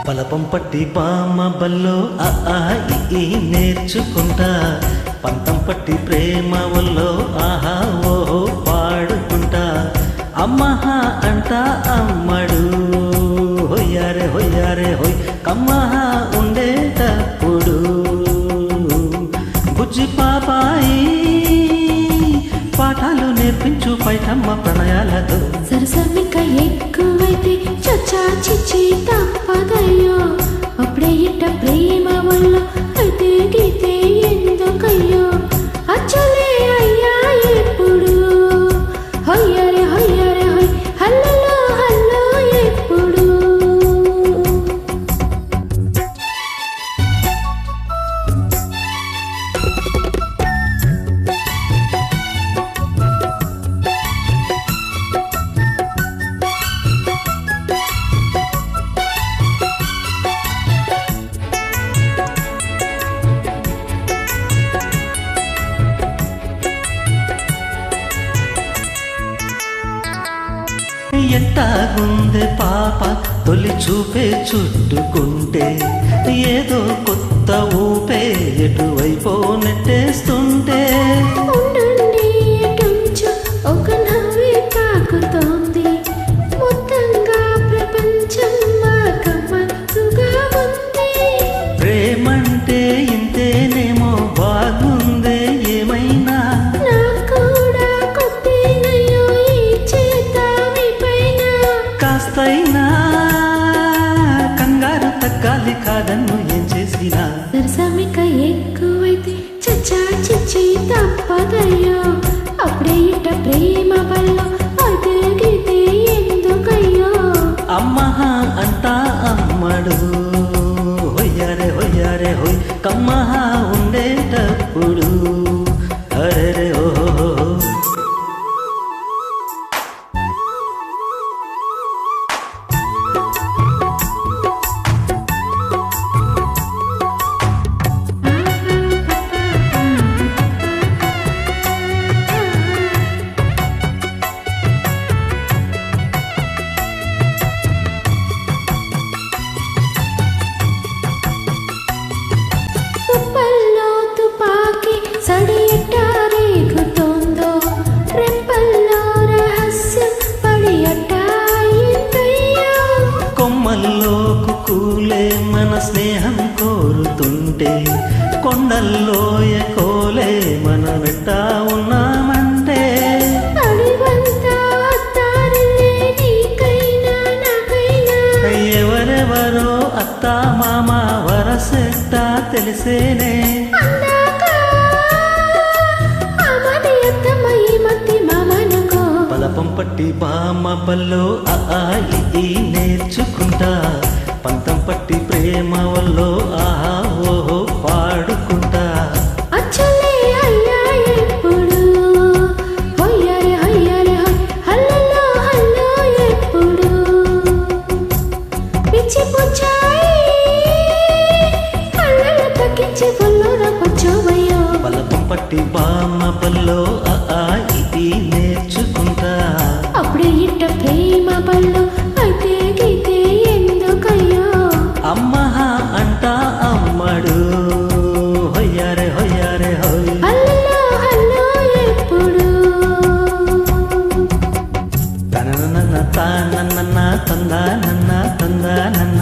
బలపం పట్టి బామ బల్లో ఆ ఆ ఇ ఈ నేర్చుకుంటా, పంతం పట్టి ప్రేమ వల్లో ఆహా ఓహో పాడుకుంటా, అమ్మహా అంటా అమ్మడు హొయ్యారే హొయ్యారే హొయ్ కమ్మహా ఉండేటప్పుడు బుజ్జి పాపాయి పాఠాలు నేర్పించు పైటమ్మ ప్రణయాలతో. సరసమిక ఎక్కువైతే చచ్చా చిచ్చి తప్పదయ్యో, అప్పుడే ఇట్ట ప్రేమ వల్ల అయితే గీతే ఎందుకయ్యో, అచ్చలే అయ్యా ఎప్పుడు హొయ్యరే హొయ్యరే హొయ్ హల్లలో హల్లో ఎప్పుడు. ఎట్టాగుందే పాప తొలి చూపే చుట్టుకుంటే, ఏదో కొత్త ఊపే ఎటువైపో నెట్టేస్తుంటే, ఉండండి కొంచెం ఒక నవ్వే తాకుతోంది, మొత్తంగా ప్రపంచం మా గమ్మత్తుగా ఉంది. ప్రేమంటే ఇంతేనేమో బాగుందే ఏమైనా, నాకు కూడా కొట్టేనయ్యో ఈ చేత మీ పైన, కాస్తైనా కంగారు తగ్గాలి కాదన్ను ఏం చేసినా. సరసమిక ఎక్కువైతే చచ్చా చిచ్చి తప్పదయ్యో, అప్పుడే ఇట్ట ప్రేమ వల్ల అయితే గీతే ఎందుకయ్యో, అమ్మహా అంటా అమ్మడు హొయ్యారే హొయ్యారే హొయ్ కమ్మహా ఉండేటప్పుడు అరెరే ఓహో. తుప్పల్లో తుపాకి సడి ఎట్టా రేగుతోందో, రెప్పల్లో రహస్యం పడి అట్టా అయిందయ్యో, కొమ్మల్లో కుకూలే మన స్నేహం కోరుతుంటే, కొండల్లో ఎకోలే మన వెంట ఉన్నామంటే, అడివంతా అత్తారిల్లే నీకైనా నాకైనా, ఎవరెవరో అత్తా మామ వరసెట్టా తెలిసేనే. అందాక ఆమది అత్తమ్మ ఈ మత్తి మామనుకో, బలపం పట్టి బామ్మ బల్లో ఆ ఆ ఇ ఈ నేర్చుకుంటా, పంతం పట్టి ప్రేమ వల్లో ఆహా ఓహో పాడుకుంటా, అచ్చలే అయ్యా ఎప్పుడు హొయ్యరే హొయ్యరే హొయ్ హల్లలో హల్లో ఎప్పుడు. పిచ్చి పుచ్చాయి కళ్ళలో తగ్గించి ఒళ్ళోన కూర్చోవయ్యో, బలపం పట్టి బామ్మ బల్లో ఆ ఆ ఇ ఈ నేర్చుకుంటా, అప్పుడే ఇట్ట ప్రేమ బళ్ళు అయితే గీతే ఎందుకయ్యో, అమ్మహా అంటా అమ్మడు హొయ్యారే హొయ్యారే హొయ్ హల్లలో హల్లో ఎప్పుడు. తననన్న తానన్న తందానన్న తందానన్న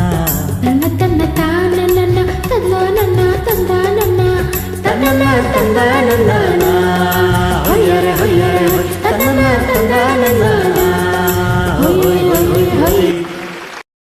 నన్న తన్న తానన్న తల్లో నన్న తందానన్న తనన్న తందానన్న